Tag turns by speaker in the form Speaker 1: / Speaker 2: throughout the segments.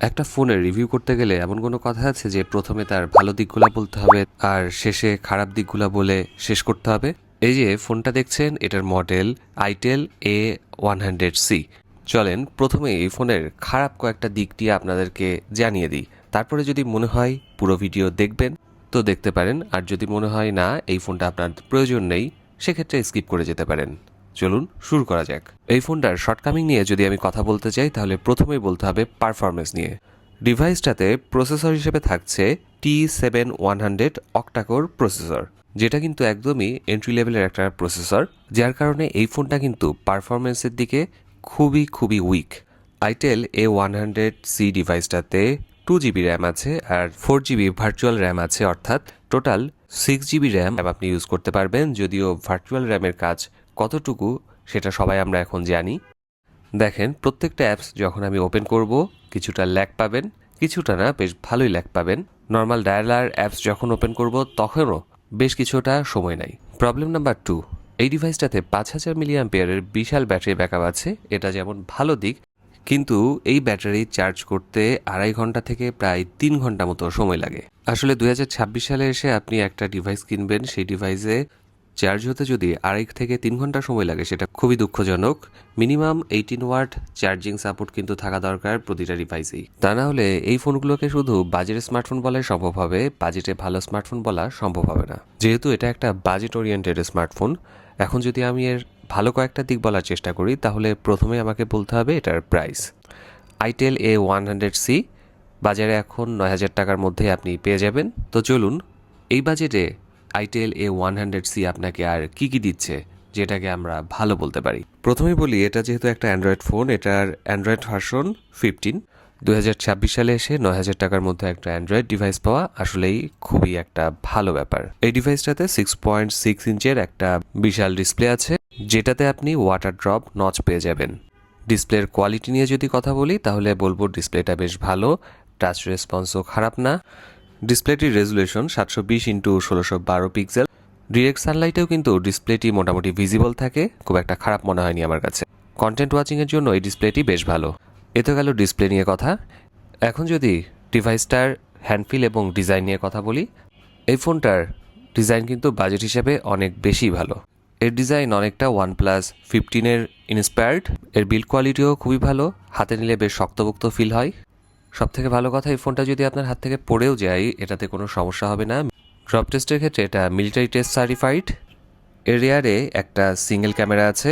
Speaker 1: একটা ফোনের রিভিউ করতে গেলে এমন কোনো কথা আছে যে প্রথমে তার ভালো দিকগুলা বলতে হবে আর শেষে খারাপ দিকগুলা বলে শেষ করতে হবে? এই যে ফোনটা দেখছেন, এটার মডেল আইটেল A100C। চলেন প্রথমে এই ফোনের খারাপ কয়েকটা দিকটি আপনাদেরকে জানিয়ে দিই, তারপরে যদি মনে হয় পুরো ভিডিও দেখবেন তো দেখতে পারেন, আর যদি মনে হয় না এই ফোনটা আপনার প্রয়োজন নেই সেক্ষেত্রে স্কিপ করে যেতে পারেন। চলুন শুরু করা যাক। এই ফোনটার শর্টকামিং নিয়ে যদি আমি কথা বলতে চাই তাহলে প্রথমেই বলতে হবে পারফরমেন্স নিয়ে। ডিভাইসটাতে প্রসেসর হিসেবে থাকছে T7100 অক্টাকোর প্রসেসর, যেটা কিন্তু একদমই এন্ট্রি লেভেলের একটা প্রসেসর, যার কারণে এই ফোনটা কিন্তু পারফরমেন্সের দিকে খুবই week. Itel A100C ডিভাইসটাতে 2GB RAM আছে আর 4GB ভার্চুয়াল র্যাম আছে, অর্থাৎ টোটাল 6GB র্যাম আপনি ইউজ করতে পারবেন। যদিও ভার্চুয়াল র্যামের কাজ কতটুকু সেটা সবাই আমরা এখন জানি। দেখেন প্রত্যেকটা অ্যাপস যখন আমি ওপেন করব কিছুটা ল্যাগ পাবেন, কিছুটা না বেশ ভালোই ল্যাগ পাবেন। নর্মাল ডায়ালার অ্যাপস যখন ওপেন করব তখনও বেশ কিছুটা সময় নাই। প্রবলেম নাম্বার 2, এই ডিভাইসটাতে 5000 মিলিঅ্যাম্পিয়ারের বিশাল ব্যাটারি ব্যাকআপ আছে। এটা যেমন ভালো দিক, কিন্তু এই ব্যাটারি চার্জ করতে 2.5 ঘন্টা থেকে প্রায় 3 ঘন্টা মতো সময় লাগে। আসলে 2026 সালে এসে আপনি একটা ডিভাইস কিনবেন, সেই ডিভাইসে চার্জ হতে যদি 2.5 থেকে 3 ঘন্টা সময় লাগে সেটা খুবই দুঃখজনক। মিনিমাম 18 ওয়াট চার্জিং সাপোর্ট কিন্তু থাকা দরকার প্রতিটা ডিভাইসেই, তা না হলে এই ফোনগুলোকে শুধু বাজেট স্মার্টফোন বলাই সম্ভব হবে, বাজেটে ভালো স্মার্টফোন বলা সম্ভব হবে না। যেহেতু এটা একটা বাজেট ওরিয়েন্টেড স্মার্টফোন, এখন যদি আমি এর ভালো কয়েকটা দিক বলার চেষ্টা করি তাহলে প্রথমে আমাকে বলতে হবে এটার প্রাইস। আইটেল A100C বাজারে এখন 9,000 টাকার মধ্যে আপনি পেয়ে যাবেন। তো চলুন এই বাজেটে আইটেল A100C আপনাকে আর কি দিচ্ছে যেটাকে আমরা ভালো বলতে পারি। প্রথমেই বলি, এটা যেহেতু একটা অ্যান্ড্রয়েড ফোন, এটার অ্যান্ড্রয়েড ভার্সন 15। 2026 সালে এসে 9,000 টাকার মধ্যে একটা অ্যান্ড্রয়েড ডিভাইস পাওয়া আসলেই খুবই একটা ভালো ব্যাপার। এই ডিভাইসটাতে 6.6 ইঞ্চের একটা বিশাল ডিসপ্লে আছে, যেটাতে আপনি ওয়াটার ড্রপ নচ পেয়ে যাবেন। ডিসপ্লের কোয়ালিটি নিয়ে যদি কথা বলি তাহলে বলবো ডিসপ্লেটা বেশ ভালো, টাচ রেসপন্সও খারাপ না। ডিসপ্লেটির রেজুলেশন 720x1612 পিক্সেল। ডিরেক্ট সানলাইটেও কিন্তু ডিসপ্লেটি মোটামুটি ভিজিবল থাকে, খুব একটা খারাপ মনে হয়নি আমার কাছে। কন্টেন্ট ওয়াচিংয়ের জন্য এই ডিসপ্লেটি বেশ ভালো। এ তো গেল ডিসপ্লে নিয়ে কথা। এখন যদি ডিভাইসটার হ্যান্ডফিল এবং ডিজাইন নিয়ে কথা বলি, এই ফোনটার ডিজাইন কিন্তু বাজেট হিসেবে অনেক বেশি ভালো। এর ডিজাইন অনেকটা OnePlus 15-এর ইন্সপায়ার্ড। এর বিল্ড কোয়ালিটিও খুবই ভালো, হাতে নিলে বেশ শক্তপোক্ত ফিল হয়। সবথেকে ভালো কথা, এই ফোনটা যদি আপনার হাত থেকে পড়েও যায় এটাতে কোনো সমস্যা হবে না। ড্রপ টেস্টের ক্ষেত্রে এটা মিলিটারি টেস্ট সার্টিফাইড। এর রেয়ারে একটা সিঙ্গেল ক্যামেরা আছে,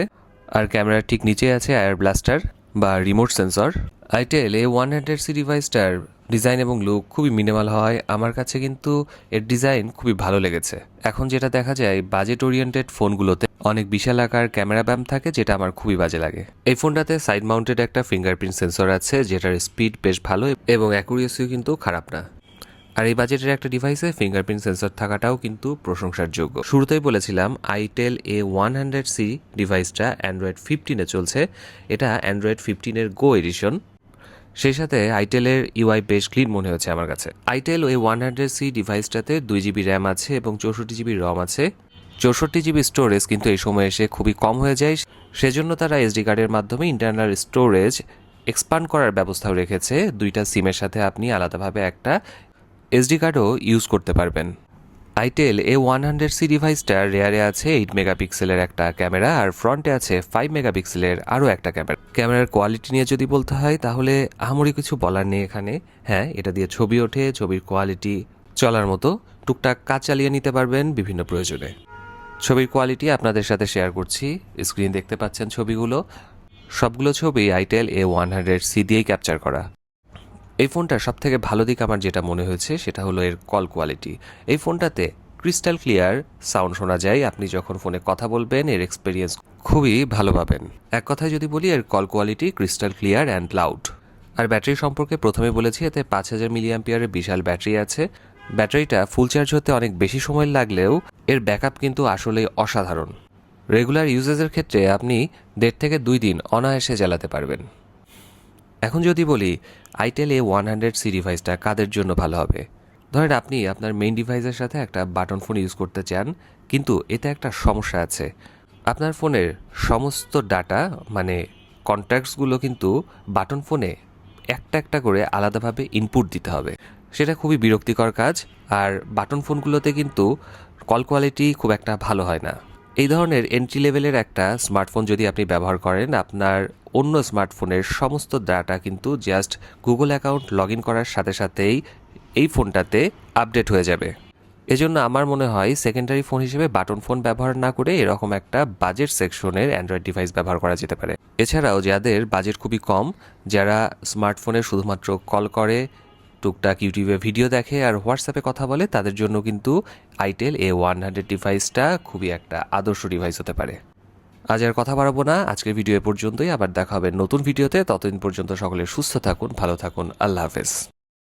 Speaker 1: আর ক্যামেরার ঠিক নিচে আছে এয়ার ব্লাস্টার বা রিমোট সেন্সর। আইটেল A100C ডিভাইসটার ডিজাইন এবং লুক খুবই মিনিমাল হয়, আমার কাছে কিন্তু এর ডিজাইন খুবই ভালো লেগেছে। এখন যেটা দেখা যায় বাজেট ওরিয়েন্টেড ফোনগুলোতে অনেক বিশাল আকার ক্যামেরা ব্যাম থাকে, যেটা আমার খুবই বাজে লাগে। এই ফোনটাতে সাইড মাউন্টেড একটা ফিঙ্গারপ্রিন্ট সেন্সর আছে, যেটার স্পিড বেশ ভালো এবং অ্যাকুরেসিও কিন্তু খারাপ না। আর এই বাজেটের একটা ডিভাইসে ফিঙ্গারপ্রিন্ট সেন্সর থাকাটাও কিন্তু প্রশংসার যোগ্য। শুরুতেই বলেছিলাম আইটেল A100C ডিভাইসটা অ্যান্ড্রয়েড 15-এ চলছে। এটা অ্যান্ড্রয়েড 15-এর গো এডিশন। সেই সাথে আইটেলের ইউআই বেশ ক্লিন মনে হচ্ছে আমার কাছে। আইটেল A100C ডিভাইসটাতে 2GB র্যাম আছে এবং 64GB রম আছে। 64GB স্টোরেজ কিন্তু এই সময় এসে খুবই কম হয়ে যায়, সেজন্য তারা এসডি কার্ডের মাধ্যমে ইন্টারনাল স্টোরেজ এক্সপান্ড করার ব্যবস্থাও রেখেছে। দুইটা সিমের সাথে আপনি আলাদাভাবে একটা এসডি কার্ডও ইউজ করতে পারবেন। আইটেল A100C ডিভাইসটার রেয়ারে আছে 8 মেগাপিক্সেলের একটা ক্যামেরা, আর ফ্রন্টে আছে 5 মেগাপিক্সেলের আরও একটা ক্যামেরা। ক্যামেরার কোয়ালিটি নিয়ে যদি বলতে হয় তাহলে আহামরি কিছু বলার নেই এখানে। হ্যাঁ, এটা দিয়ে ছবি ওঠে, ছবির কোয়ালিটি চলার মতো, টুকটাক কাজ চালিয়ে নিতে পারবেন বিভিন্ন প্রয়োজনে। ছবির কোয়ালিটি আপনাদের সাথে শেয়ার করছি, স্ক্রিন দেখতে পাচ্ছেন ছবিগুলো। সবগুলো ছবি আইটেল A100C দিয়েই ক্যাপচার করা। এই ফোনটার সবথেকে ভালো দিক আমার যেটা মনে হয়েছে সেটা হলো এর কল কোয়ালিটি। এই ফোনটাতে ক্রিস্টাল ক্লিয়ার সাউন্ড শোনা যায়, আপনি যখন ফোনে কথা বলবেন এর এক্সপিরিয়েন্স খুবই ভালো পাবেন। এক কথায় যদি বলি, এর call quality crystal clear and loud. আর ব্যাটারি সম্পর্কে প্রথমে বলেছি, এতে 5000 মিলিঅ্যাম্পিয়ারের বিশাল ব্যাটারি আছে। ব্যাটারিটা ফুল চার্জ হতে অনেক বেশি সময় লাগলেও এর ব্যাকআপ কিন্তু আসলেই অসাধারণ। রেগুলার ইউজেজের ক্ষেত্রে আপনি 1.5 থেকে 2 দিন অনায়াসে চালাতে পারবেন। এখন যদি বলি আইটেল A100C ডিভাইসটা কাদের জন্য ভালো হবে, ধরেন আপনি আপনার মেইন ডিভাইসের সাথে একটা বাটন ফোন ইউজ করতে চান, কিন্তু এতে একটা সমস্যা আছে। আপনার ফোনের সমস্ত ডাটা মানে কন্ট্যাক্টসগুলো কিন্তু বাটন ফোনে একটা একটা করে আলাদাভাবে ইনপুট দিতে হবে, সেটা খুবই বিরক্তিকর কাজ। আর বাটন ফোনগুলোতে কিন্তু কল কোয়ালিটি খুব একটা ভালো হয় না। এই ধরনের এন্ট্রি লেভেলের একটা স্মার্টফোন যদি আপনি ব্যবহার করেন, আপনার অন্য স্মার্টফোনের সমস্ত ডাটা কিন্তু just Google account log in করার সাথে সাথেই এই ফোনটাতে আপডেট হয়ে যাবে। এজন্য আমার মনে হয় সেকেন্ডারি ফোন হিসেবে বাটন ফোন ব্যবহার না করে এরকম একটা বাজেট সেকশনের অ্যান্ড্রয়েড ডিভাইস ব্যবহার করা যেতে পারে। এছাড়াও যাদের বাজেট খুবই কম, যারা স্মার্টফোনে শুধুমাত্র কল করে, টুকটাক ইউটিউবে ভিডিও দেখে আর হোয়াটসঅ্যাপে কথা বলে, তাদের জন্য কিন্তু আইটেল A100 ডিভাইসটা খুবই একটা আদর্শ ডিভাইস হতে পারে। আজ আর কথা বাড়াবো না, আজকের ভিডিও এ পর্যন্তই। আবার দেখা হবে নতুন ভিডিওতে। ততদিন পর্যন্ত সকলে সুস্থ থাকুন, ভালো থাকুন। আল্লাহ হাফেজ।